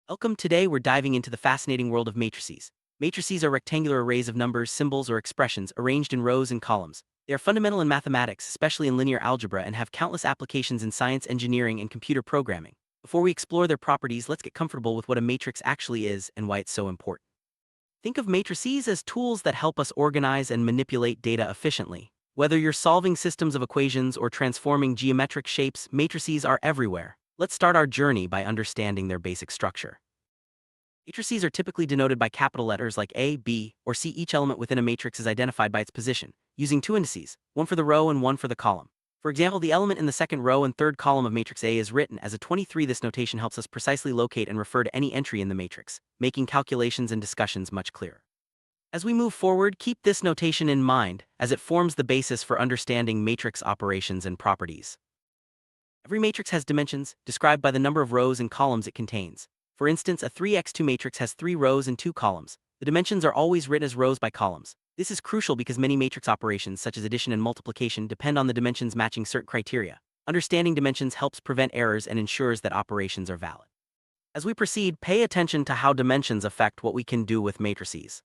Welcome. Today we're diving into the fascinating world of matrices. Matrices are rectangular arrays of numbers, symbols, or expressions arranged in rows and columns. They are fundamental in mathematics, especially in linear algebra, and have countless applications in science, engineering, and computer programming. Before we explore their properties, let's get comfortable with what a matrix actually is and why it's so important. Think of matrices as tools that help us organize and manipulate data efficiently. Whether you're solving systems of equations or transforming geometric shapes, matrices are everywhere. Let's start our journey by understanding their basic structure. Matrices are typically denoted by capital letters like A, B, or C. Each element within a matrix is identified by its position, using two indices, one for the row and one for the column. For example, the element in the second row and third column of matrix A is written as a 23. This notation helps us precisely locate and refer to any entry in the matrix, making calculations and discussions much clearer. As we move forward, keep this notation in mind, as it forms the basis for understanding matrix operations and properties. Every matrix has dimensions, described by the number of rows and columns it contains. For instance, a 3x2 matrix has 3 rows and 2 columns. The dimensions are always written as rows by columns. This is crucial because many matrix operations, such as addition and multiplication, depend on the dimensions matching certain criteria. Understanding dimensions helps prevent errors and ensures that operations are valid. As we proceed, pay attention to how dimensions affect what we can do with matrices.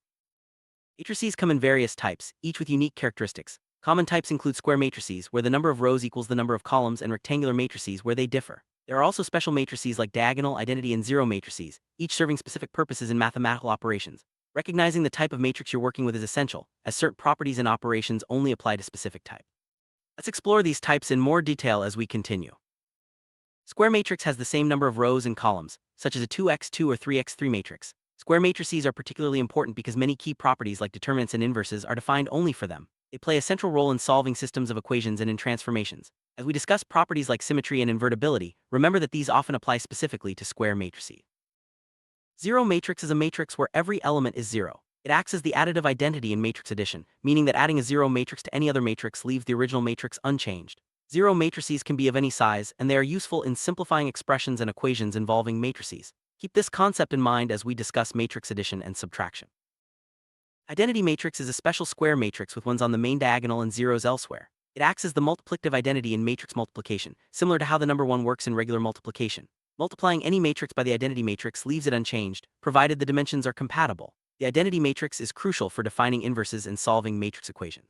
Matrices come in various types, each with unique characteristics. Common types include square matrices, where the number of rows equals the number of columns, and rectangular matrices, where they differ. There are also special matrices like diagonal, identity, and zero matrices, each serving specific purposes in mathematical operations. Recognizing the type of matrix you're working with is essential, as certain properties and operations only apply to specific type. Let's explore these types in more detail as we continue. Square matrix has the same number of rows and columns, such as a 2x2 or 3x3 matrix. Square matrices are particularly important because many key properties like determinants and inverses are defined only for them. They play a central role in solving systems of equations and in transformations. As we discuss properties like symmetry and invertibility, remember that these often apply specifically to square matrices. Zero matrix is a matrix where every element is zero. It acts as the additive identity in matrix addition, meaning that adding a zero matrix to any other matrix leaves the original matrix unchanged. Zero matrices can be of any size, and they are useful in simplifying expressions and equations involving matrices. Keep this concept in mind as we discuss matrix addition and subtraction. Identity matrix is a special square matrix with ones on the main diagonal and zeros elsewhere. It acts as the multiplicative identity in matrix multiplication, similar to how the number 1 works in regular multiplication. Multiplying any matrix by the identity matrix leaves it unchanged, provided the dimensions are compatible. The identity matrix is crucial for defining inverses and solving matrix equations.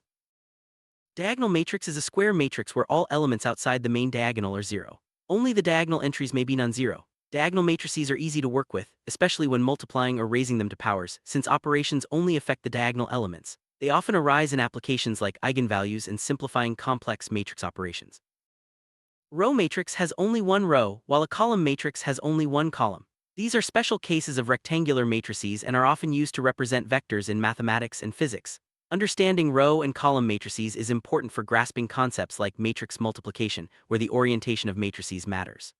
Diagonal matrix is a square matrix where all elements outside the main diagonal are zero. Only the diagonal entries may be non-zero. Diagonal matrices are easy to work with, especially when multiplying or raising them to powers, since operations only affect the diagonal elements. They often arise in applications like eigenvalues and simplifying complex matrix operations. Row matrix has only one row, while a column matrix has only one column. These are special cases of rectangular matrices and are often used to represent vectors in mathematics and physics. Understanding row and column matrices is important for grasping concepts like matrix multiplication, where the orientation of matrices matters.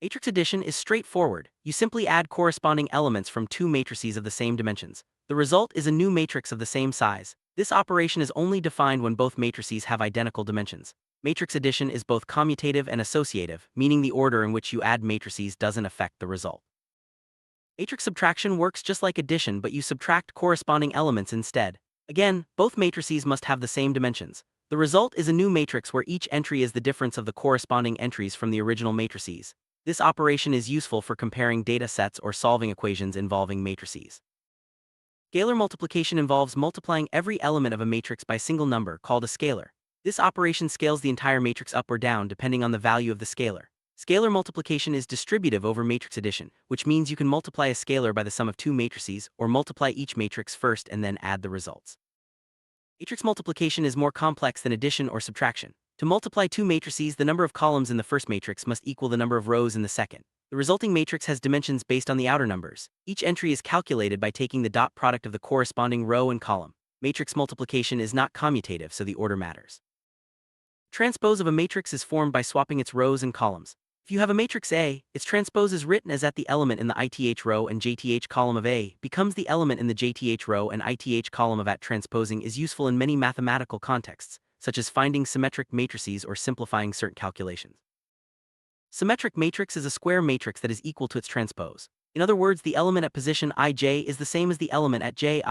Matrix addition is straightforward. You simply add corresponding elements from two matrices of the same dimensions. The result is a new matrix of the same size. This operation is only defined when both matrices have identical dimensions. Matrix addition is both commutative and associative, meaning the order in which you add matrices doesn't affect the result. Matrix subtraction works just like addition, but you subtract corresponding elements instead. Again, both matrices must have the same dimensions. The result is a new matrix where each entry is the difference of the corresponding entries from the original matrices. This operation is useful for comparing data sets or solving equations involving matrices. Scalar multiplication involves multiplying every element of a matrix by a single number called a scalar. This operation scales the entire matrix up or down depending on the value of the scalar. Scalar multiplication is distributive over matrix addition, which means you can multiply a scalar by the sum of two matrices or multiply each matrix first and then add the results. Matrix multiplication is more complex than addition or subtraction. To multiply two matrices, the number of columns in the first matrix must equal the number of rows in the second. The resulting matrix has dimensions based on the outer numbers. Each entry is calculated by taking the dot product of the corresponding row and column. Matrix multiplication is not commutative, so the order matters. Transpose of a matrix is formed by swapping its rows and columns. If you have a matrix A, its transpose is written as that the element in the ith row and jth column of A becomes the element in the jth row and ith column of A. Transposing is useful in many mathematical contexts, such as finding symmetric matrices or simplifying certain calculations. Symmetric matrix is a square matrix that is equal to its transpose. In other words, the element at position ij is the same as the element at ji.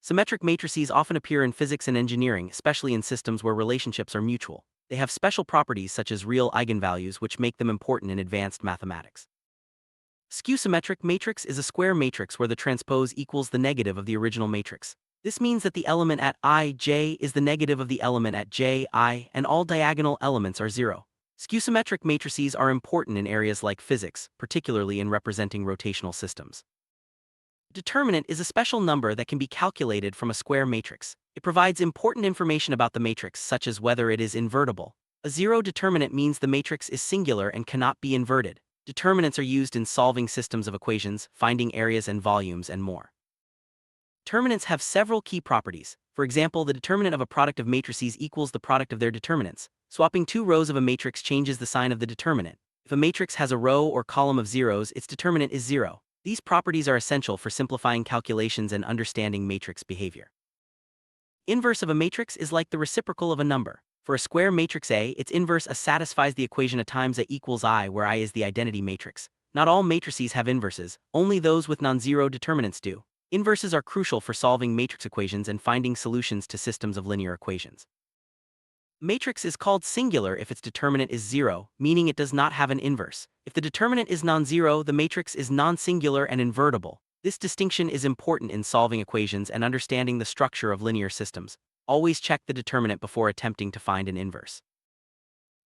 Symmetric matrices often appear in physics and engineering, especially in systems where relationships are mutual. They have special properties such as real eigenvalues which make them important in advanced mathematics. Skew-symmetric matrix is a square matrix where the transpose equals the negative of the original matrix. This means that the element at I, j is the negative of the element at j, I, and all diagonal elements are 0. Skew-symmetric matrices are important in areas like physics, particularly in representing rotational systems. Determinant is a special number that can be calculated from a square matrix. It provides important information about the matrix, such as whether it is invertible. A zero determinant means the matrix is singular and cannot be inverted. Determinants are used in solving systems of equations, finding areas and volumes, and more. Determinants have several key properties. For example, the determinant of a product of matrices equals the product of their determinants. Swapping two rows of a matrix changes the sign of the determinant. If a matrix has a row or column of zeros, its determinant is 0. These properties are essential for simplifying calculations and understanding matrix behavior. Inverse of a matrix is like the reciprocal of a number. For a square matrix A, its inverse A satisfies the equation A times A equals I, where I is the identity matrix. Not all matrices have inverses, only those with non-zero determinants do. Inverses are crucial for solving matrix equations and finding solutions to systems of linear equations. Matrix is called singular if its determinant is 0, meaning it does not have an inverse. If the determinant is non-zero, the matrix is non-singular and invertible. This distinction is important in solving equations and understanding the structure of linear systems. Always check the determinant before attempting to find an inverse.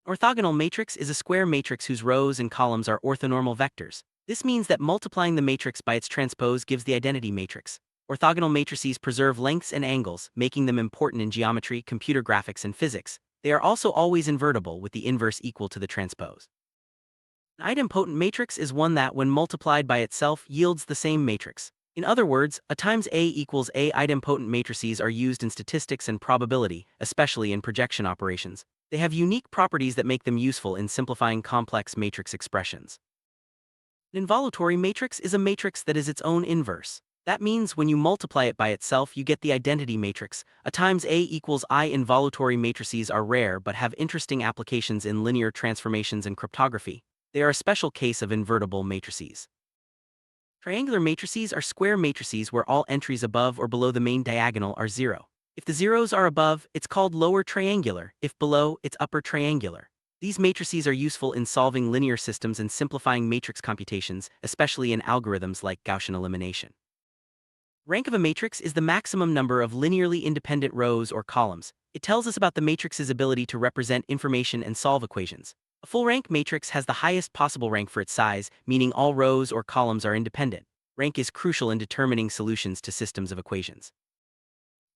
Orthogonal matrix is a square matrix whose rows and columns are orthonormal vectors. This means that multiplying the matrix by its transpose gives the identity matrix. Orthogonal matrices preserve lengths and angles, making them important in geometry, computer graphics, and physics. They are also always invertible, with the inverse equal to the transpose. An idempotent matrix is one that, when multiplied by itself, yields the same matrix. In other words, A times A equals A. Idempotent matrices are used in statistics and probability, especially in projection operations. They have unique properties that make them useful in simplifying complex matrix expressions. An involutory matrix is a matrix that is its own inverse. That means when you multiply it by itself, you get the identity matrix. A times A equals I. Involutory matrices are rare but have interesting applications in linear transformations and cryptography. They are a special case of invertible matrices. Triangular matrices are square matrices where all entries above or below the main diagonal are 0. If the zeros are above, it's called lower triangular. If below, it's upper triangular. These matrices are useful in solving linear systems and simplifying matrix computations, especially in algorithms like Gaussian elimination. Rank of a matrix is the maximum number of linearly independent rows or columns. It tells us about the matrix's ability to represent information and solve equations. A full-rank matrix has the highest possible rank for its size, meaning all rows or columns are independent. Rank is crucial in determining solutions to systems of equations.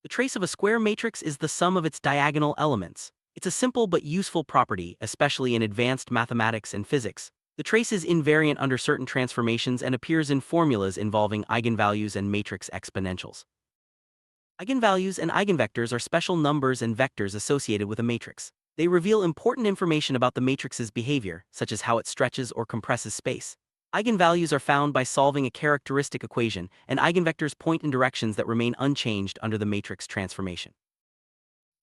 The trace of a square matrix is the sum of its diagonal elements. It's a simple but useful property, especially in advanced mathematics and physics. The trace is invariant under certain transformations and appears in formulas involving eigenvalues and matrix exponentials. Eigenvalues and eigenvectors are special numbers and vectors associated with a matrix. They reveal important information about the matrix's behavior, such as how it stretches or compresses space. Eigenvalues are found by solving a characteristic equation, and eigenvectors point in directions that remain unchanged under the matrix transformation.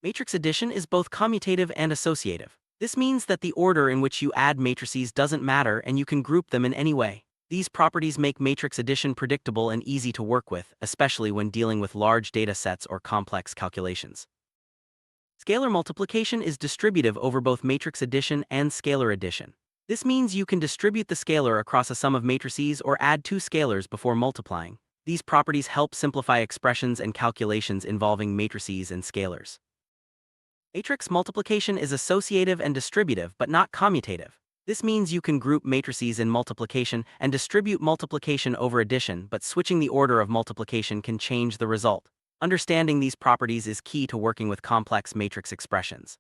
Matrix addition is both commutative and associative. This means that the order in which you add matrices doesn't matter and you can group them in any way. These properties make matrix addition predictable and easy to work with, especially when dealing with large data sets or complex calculations. Scalar multiplication is distributive over both matrix addition and scalar addition. This means you can distribute the scalar across a sum of matrices or add two scalars before multiplying. These properties help simplify expressions and calculations involving matrices and scalars. Matrix multiplication is associative and distributive but not commutative. This means you can group matrices in multiplication and distribute multiplication over addition, but switching the order of multiplication can change the result. Understanding these properties is key to working with complex matrix expressions.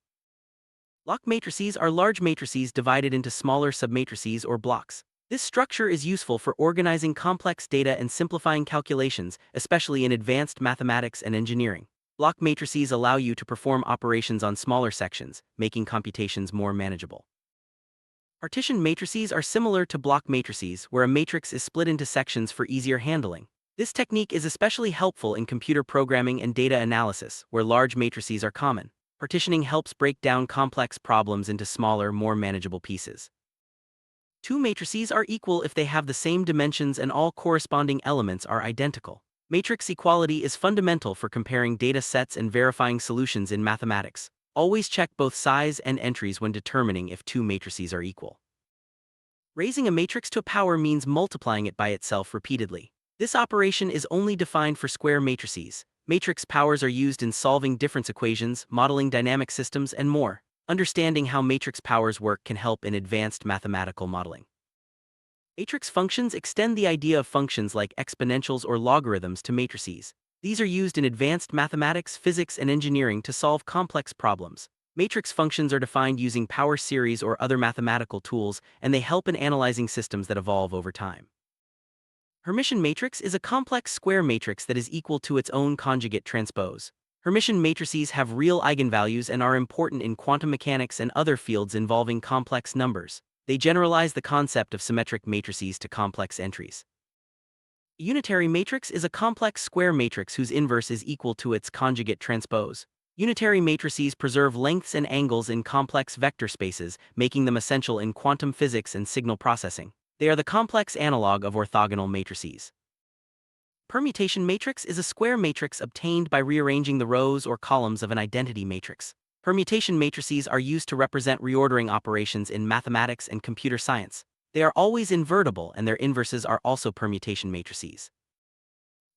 Block matrices are large matrices divided into smaller submatrices or blocks. This structure is useful for organizing complex data and simplifying calculations, especially in advanced mathematics and engineering. Block matrices allow you to perform operations on smaller sections, making computations more manageable. Partitioned matrices are similar to block matrices, where a matrix is split into sections for easier handling. This technique is especially helpful in computer programming and data analysis, where large matrices are common. Partitioning helps break down complex problems into smaller, more manageable pieces. Two matrices are equal if they have the same dimensions and all corresponding elements are identical. Matrix equality is fundamental for comparing data sets and verifying solutions in mathematics. Always check both size and entries when determining if two matrices are equal. Raising a matrix to a power means multiplying it by itself repeatedly. This operation is only defined for square matrices. Matrix powers are used in solving difference equations, modeling dynamic systems, and more. Understanding how matrix powers work can help in advanced mathematical modeling. Matrix functions extend the idea of functions like exponentials or logarithms to matrices. These are used in advanced mathematics, physics, and engineering to solve complex problems. Matrix functions are defined using power series or other mathematical tools, and they help in analyzing systems that evolve over time. Hermitian matrix is a complex square matrix that is equal to its own conjugate transpose. Hermitian matrices have real eigenvalues and are important in quantum mechanics and other fields involving complex numbers. They generalize the concept of symmetric matrices to complex entries. A unitary matrix is a complex square matrix whose inverse is equal to its conjugate transpose. Unitary matrices preserve lengths and angles in complex vector spaces, making them essential in quantum physics and signal processing. They are the complex analog of orthogonal matrices. Permutation matrix is a square matrix obtained by rearranging the rows or columns of an identity matrix. Permutation matrices are used to represent reordering operations in mathematics and computer science. They are always invertible, and their inverses are also permutation matrices.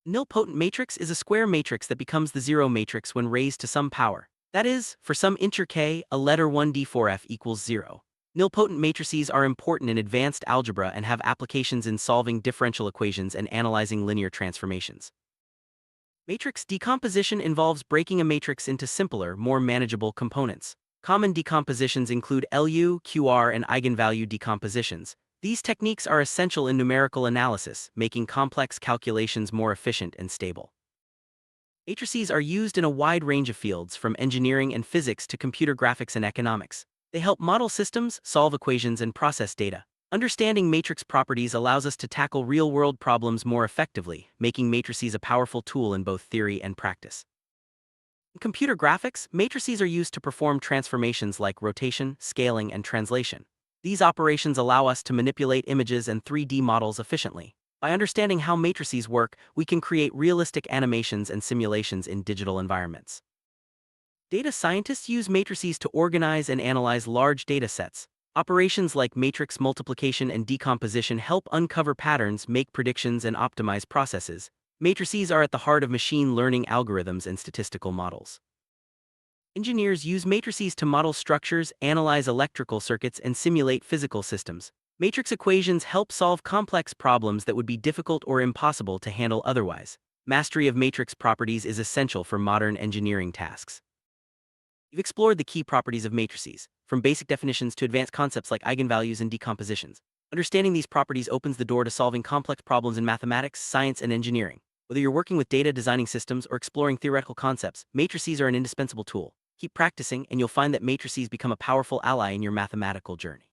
Nilpotent matrix is a square matrix that becomes the zero matrix when raised to some power. That is, for some integer k, a letter 1d4f equals 0. Nilpotent matrices are important in advanced algebra and have applications in solving differential equations and analyzing linear transformations. Matrix decomposition involves breaking a matrix into simpler, more manageable components. Common decompositions include LU, QR, and eigenvalue decompositions. These techniques are essential in numerical analysis, making complex calculations more efficient and stable. Matrices are used in a wide range of fields, from engineering and physics to computer graphics and economics. They help model systems, solve equations, and process data. Understanding matrix properties allows us to tackle real-world problems more effectively, making matrices a powerful tool in both theory and practice. In computer graphics, matrices are used to perform transformations like rotation, scaling, and translation. These operations allow us to manipulate images and 3D models efficiently. By understanding how matrices work, we can create realistic animations and simulations in digital environments. Data scientists use matrices to organize and analyze large data sets. Operations like matrix multiplication and decomposition help uncover patterns, make predictions, and optimize processes. Matrices are at the heart of machine learning algorithms and statistical models. Engineers use matrices to model structures, analyze electrical circuits, and simulate physical systems. Matrix equations help solve complex problems that would be difficult or impossible to handle otherwise. Mastery of matrix properties is essential for modern engineering tasks. You've explored the key properties of matrices, from basic definitions to advanced concepts like eigenvalues and decompositions. Understanding these properties opens the door to solving complex problems in mathematics, science, and engineering. Whether you're working with data, designing systems, or exploring theoretical concepts, matrices are an indispensable tool. Keep practicing, and you'll find that matrices become a powerful ally in your mathematical journey.